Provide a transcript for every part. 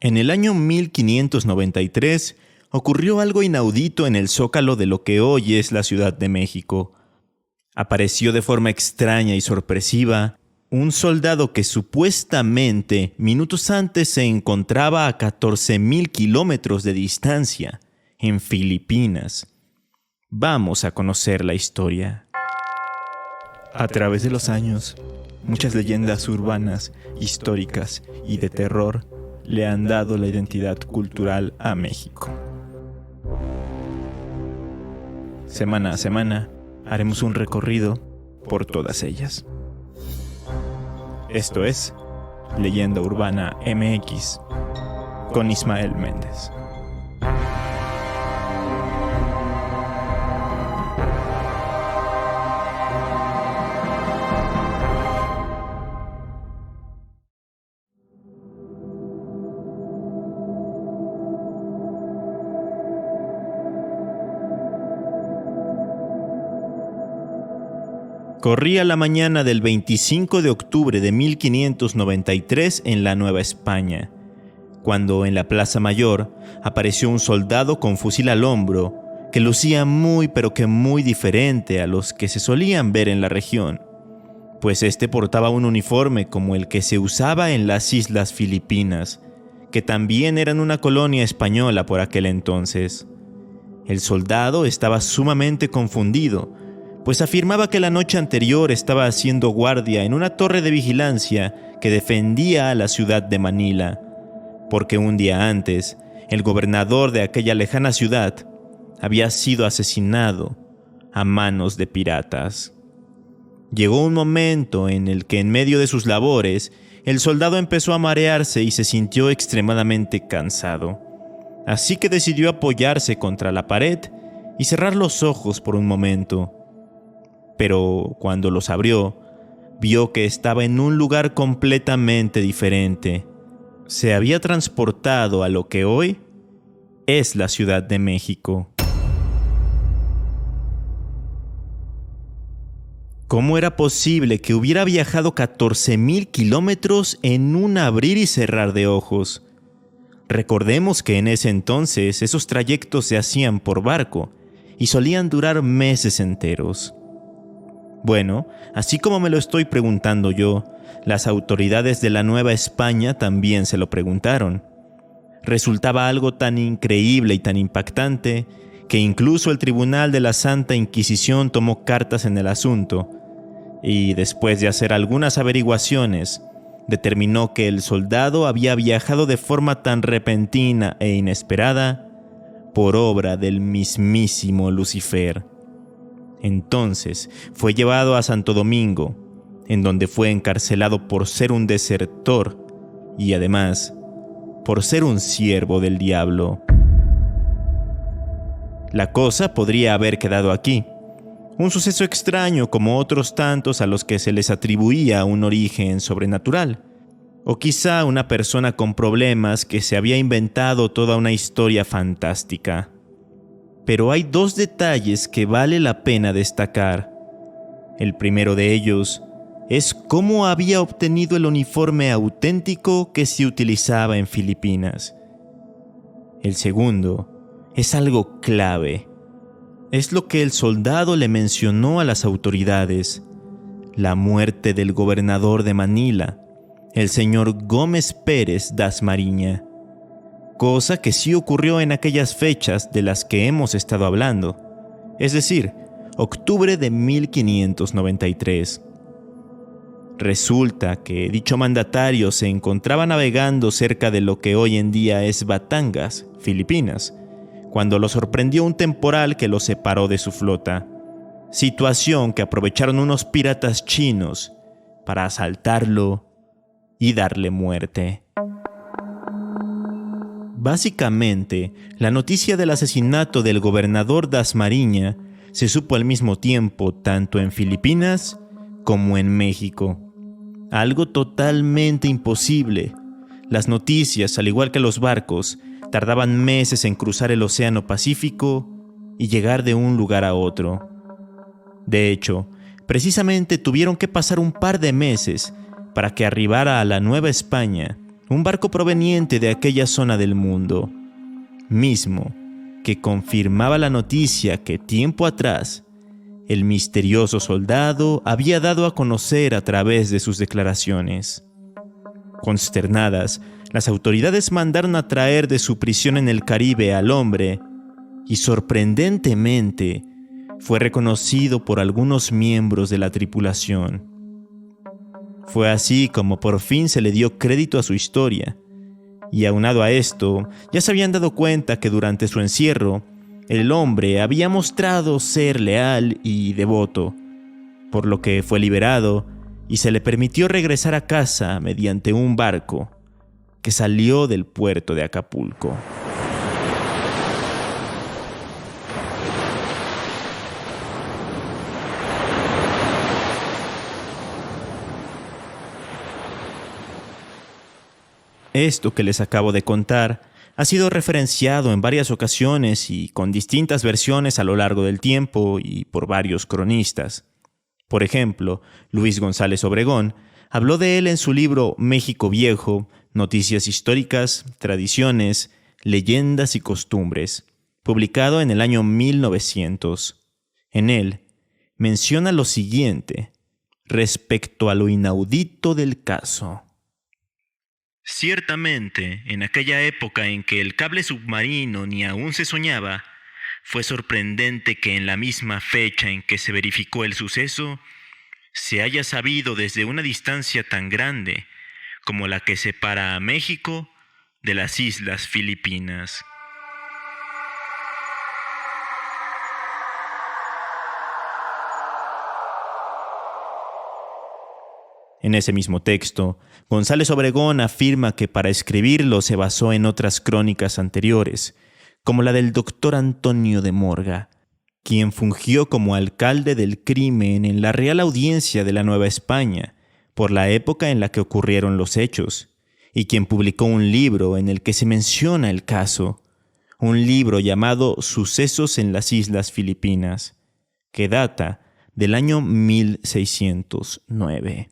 En el año 1593 ocurrió algo inaudito en el zócalo de lo que hoy es la Ciudad de México. Apareció de forma extraña y sorpresiva un soldado que supuestamente minutos antes se encontraba a 14,000 kilómetros de distancia, en Filipinas. Vamos a conocer la historia. A través de los años, muchas leyendas urbanas, históricas y de terror le han dado la identidad cultural a México. Semana a semana haremos un recorrido por todas ellas. Esto es Leyenda Urbana MX con Ismael Méndez. Corría la mañana del 25 de octubre de 1593 en la Nueva España, cuando en la Plaza Mayor apareció un soldado con fusil al hombro que lucía muy diferente a los que se solían ver en la región, pues este portaba un uniforme como el que se usaba en las Islas Filipinas, que también eran una colonia española por aquel entonces. El soldado estaba sumamente confundido, pues afirmaba que la noche anterior estaba haciendo guardia en una torre de vigilancia que defendía a la ciudad de Manila, porque un día antes, el gobernador de aquella lejana ciudad había sido asesinado a manos de piratas. Llegó un momento en el que en medio de sus labores, el soldado empezó a marearse y se sintió extremadamente cansado, así que decidió apoyarse contra la pared y cerrar los ojos por un momento. Pero cuando los abrió, vio que estaba en un lugar completamente diferente. Se había transportado a lo que hoy es la Ciudad de México. ¿Cómo era posible que hubiera viajado 14,000 kilómetros en un abrir y cerrar de ojos? Recordemos que en ese entonces esos trayectos se hacían por barco y solían durar meses enteros. Bueno, así como me lo estoy preguntando yo, las autoridades de la Nueva España también se lo preguntaron. Resultaba algo tan increíble y tan impactante que incluso el Tribunal de la Santa Inquisición tomó cartas en el asunto y, después de hacer algunas averiguaciones, determinó que el soldado había viajado de forma tan repentina e inesperada por obra del mismísimo Lucifer. Entonces fue llevado a Santo Domingo, en donde fue encarcelado por ser un desertor y además por ser un siervo del diablo. La cosa podría haber quedado aquí, un suceso extraño como otros tantos a los que se les atribuía un origen sobrenatural, o quizá una persona con problemas que se había inventado toda una historia fantástica. Pero hay dos detalles que vale la pena destacar. El primero de ellos es cómo había obtenido el uniforme auténtico que se utilizaba en Filipinas. El segundo es algo clave. Es lo que el soldado le mencionó a las autoridades: la muerte del gobernador de Manila, el señor Gómez Pérez Dasmariña. Cosa que sí ocurrió en aquellas fechas de las que hemos estado hablando, es decir, octubre de 1593. Resulta que dicho mandatario se encontraba navegando cerca de lo que hoy en día es Batangas, Filipinas, cuando lo sorprendió un temporal que lo separó de su flota, situación que aprovecharon unos piratas chinos para asaltarlo y darle muerte. Básicamente, la noticia del asesinato del gobernador Dasmariña se supo al mismo tiempo tanto en Filipinas como en México. Algo totalmente imposible. Las noticias, al igual que los barcos, tardaban meses en cruzar el Océano Pacífico y llegar de un lugar a otro. De hecho, precisamente tuvieron que pasar un par de meses para que arribara a la Nueva España un barco proveniente de aquella zona del mundo, mismo que confirmaba la noticia que tiempo atrás el misterioso soldado había dado a conocer a través de sus declaraciones. Consternadas, las autoridades mandaron a traer de su prisión en el Caribe al hombre y, sorprendentemente, fue reconocido por algunos miembros de la tripulación. Fue así como por fin se le dio crédito a su historia, y aunado a esto, ya se habían dado cuenta que durante su encierro, el hombre había mostrado ser leal y devoto, por lo que fue liberado y se le permitió regresar a casa mediante un barco que salió del puerto de Acapulco. Esto que les acabo de contar ha sido referenciado en varias ocasiones y con distintas versiones a lo largo del tiempo y por varios cronistas. Por ejemplo, Luis González Obregón habló de él en su libro México Viejo, Noticias Históricas, Tradiciones, Leyendas y Costumbres, publicado en el año 1900. En él menciona lo siguiente respecto a lo inaudito del caso. Ciertamente, en aquella época en que el cable submarino ni aún se soñaba, fue sorprendente que en la misma fecha en que se verificó el suceso, se haya sabido desde una distancia tan grande como la que separa a México de las Islas Filipinas. En ese mismo texto, González Obregón afirma que para escribirlo se basó en otras crónicas anteriores, como la del doctor Antonio de Morga, quien fungió como alcalde del crimen en la Real Audiencia de la Nueva España, por la época en la que ocurrieron los hechos, y quien publicó un libro en el que se menciona el caso, un libro llamado Sucesos en las Islas Filipinas, que data del año 1609.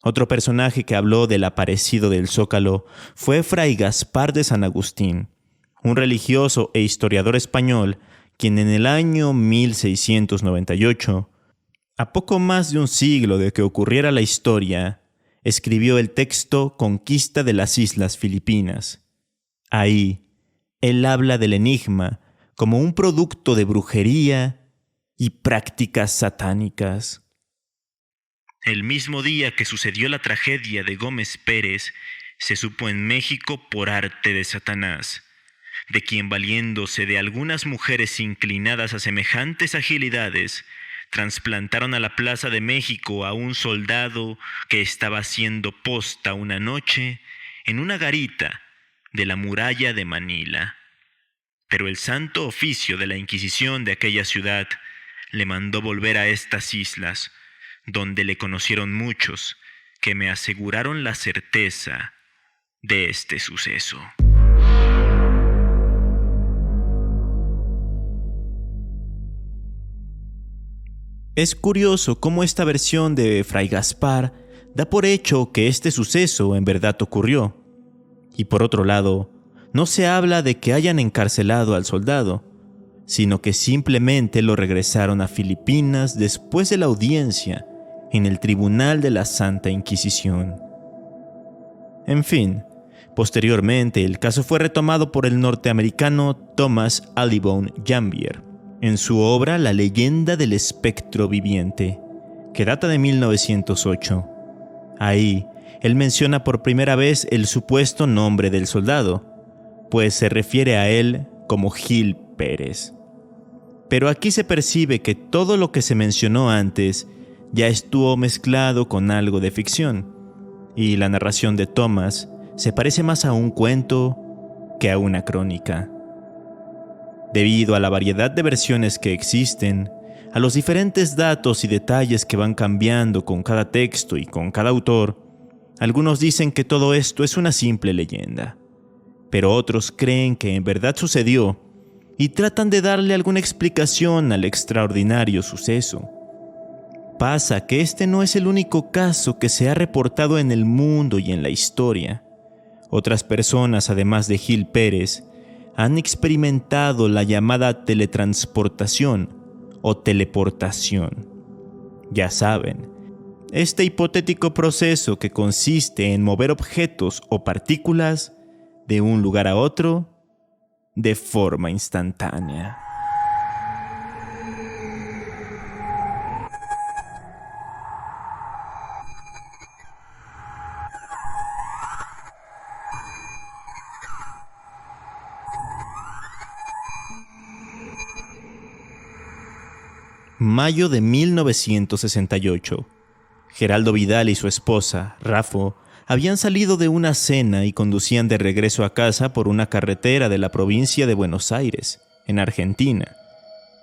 Otro personaje que habló del aparecido del Zócalo fue Fray Gaspar de San Agustín, un religioso e historiador español quien en el año 1698, a poco más de un siglo de que ocurriera la historia, escribió el texto Conquista de las Islas Filipinas. Ahí, él habla del enigma como un producto de brujería y prácticas satánicas. El mismo día que sucedió la tragedia de Gómez Pérez, se supo en México por arte de Satanás, de quien, valiéndose de algunas mujeres inclinadas a semejantes agilidades, trasplantaron a la Plaza de México a un soldado que estaba haciendo posta una noche en una garita de la muralla de Manila. Pero el Santo Oficio de la Inquisición de aquella ciudad le mandó volver a estas islas, donde le conocieron muchos que me aseguraron la certeza de este suceso. Es curioso cómo esta versión de Fray Gaspar da por hecho que este suceso en verdad ocurrió. Y por otro lado, no se habla de que hayan encarcelado al soldado, sino que simplemente lo regresaron a Filipinas después de la audiencia en el Tribunal de la Santa Inquisición. En fin, posteriormente el caso fue retomado por el norteamericano Thomas Allibone Jambier en su obra La leyenda del espectro viviente, que data de 1908. Ahí, él menciona por primera vez el supuesto nombre del soldado, pues se refiere a él como Gil Pérez. Pero aquí se percibe que todo lo que se mencionó antes ya estuvo mezclado con algo de ficción, y la narración de Thomas se parece más a un cuento que a una crónica. Debido a la variedad de versiones que existen, a los diferentes datos y detalles que van cambiando con cada texto y con cada autor, algunos dicen que todo esto es una simple leyenda, pero otros creen que en verdad sucedió y tratan de darle alguna explicación al extraordinario suceso. Pasa que este no es el único caso que se ha reportado en el mundo y en la historia. Otras personas, además de Gil Pérez, han experimentado la llamada teletransportación o teleportación. Ya saben, este hipotético proceso que consiste en mover objetos o partículas de un lugar a otro de forma instantánea. Mayo de 1968. Geraldo Vidal y su esposa, Rafo, habían salido de una cena y conducían de regreso a casa por una carretera de la provincia de Buenos Aires, en Argentina,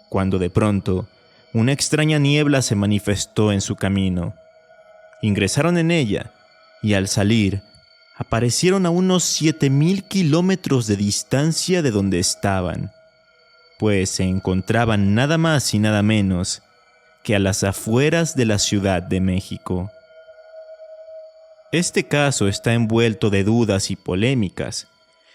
cuando de pronto una extraña niebla se manifestó en su camino. Ingresaron en ella y al salir aparecieron a unos 7,000 kilómetros de distancia de donde estaban, pues se encontraban nada más y nada menos que a las afueras de la Ciudad de México. Este caso está envuelto de dudas y polémicas.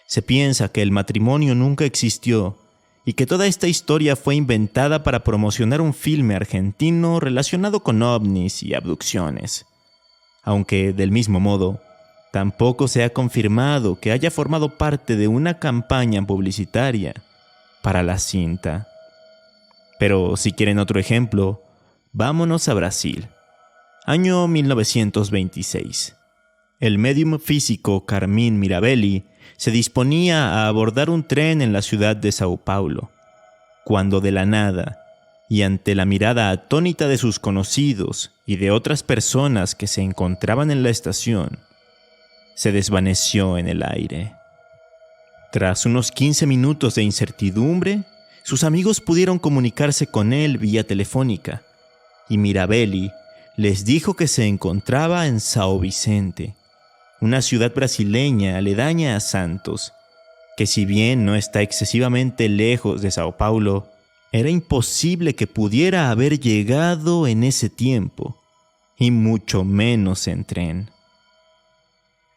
Se piensa que el matrimonio nunca existió y que toda esta historia fue inventada para promocionar un filme argentino relacionado con ovnis y abducciones. Aunque, del mismo modo, tampoco se ha confirmado que haya formado parte de una campaña publicitaria para la cinta. Pero si quieren otro ejemplo, vámonos a Brasil. Año 1926. El médium físico Carmín Mirabelli se disponía a abordar un tren en la ciudad de Sao Paulo, cuando de la nada, y ante la mirada atónita de sus conocidos y de otras personas que se encontraban en la estación, se desvaneció en el aire. Tras unos 15 minutos de incertidumbre, sus amigos pudieron comunicarse con él vía telefónica, y Mirabelli les dijo que se encontraba en São Vicente, una ciudad brasileña aledaña a Santos, que si bien no está excesivamente lejos de Sao Paulo, era imposible que pudiera haber llegado en ese tiempo, y mucho menos en tren.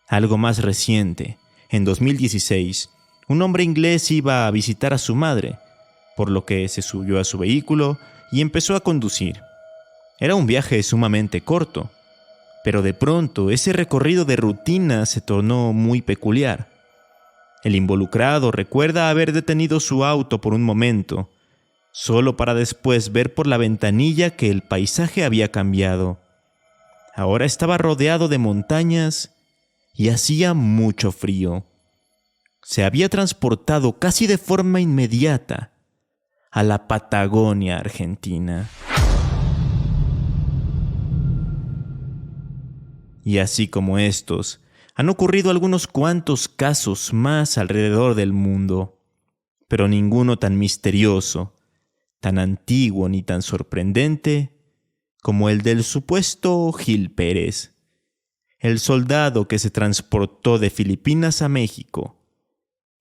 Algo más reciente, en 2016, un hombre inglés iba a visitar a su madre, por lo que se subió a su vehículo y empezó a conducir. Era un viaje sumamente corto, pero de pronto ese recorrido de rutina se tornó muy peculiar. El involucrado recuerda haber detenido su auto por un momento, solo para después ver por la ventanilla que el paisaje había cambiado. Ahora estaba rodeado de montañas y hacía mucho frío. Se había transportado casi de forma inmediata a la Patagonia Argentina. Y así como estos, han ocurrido algunos cuantos casos más alrededor del mundo, pero ninguno tan misterioso, tan antiguo ni tan sorprendente como el del supuesto Gil Pérez, el soldado que se transportó de Filipinas a México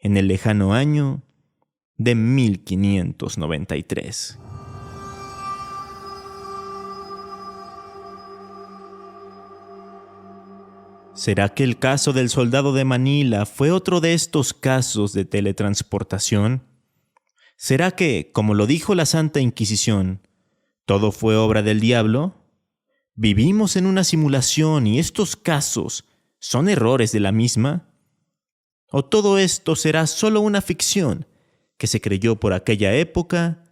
en el lejano año de 1593. ¿Será que el caso del soldado de Manila fue otro de estos casos de teletransportación? ¿Será que, como lo dijo la Santa Inquisición, todo fue obra del diablo? ¿Vivimos en una simulación y estos casos son errores de la misma? ¿O todo esto será solo una ficción que se creyó por aquella época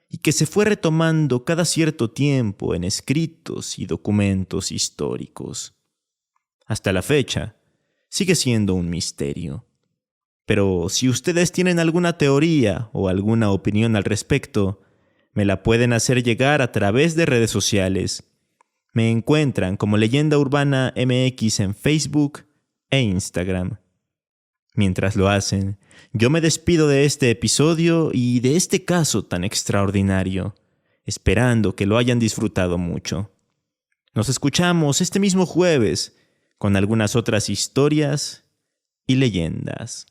y que se fue retomando cada cierto tiempo en escritos y documentos históricos? Hasta la fecha, sigue siendo un misterio. Pero si ustedes tienen alguna teoría o alguna opinión al respecto, me la pueden hacer llegar a través de redes sociales. Me encuentran como Leyenda Urbana MX en Facebook e Instagram. Mientras lo hacen, yo me despido de este episodio y de este caso tan extraordinario, esperando que lo hayan disfrutado mucho. Nos escuchamos este mismo jueves con algunas otras historias y leyendas.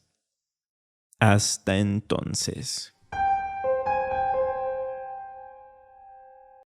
Hasta entonces.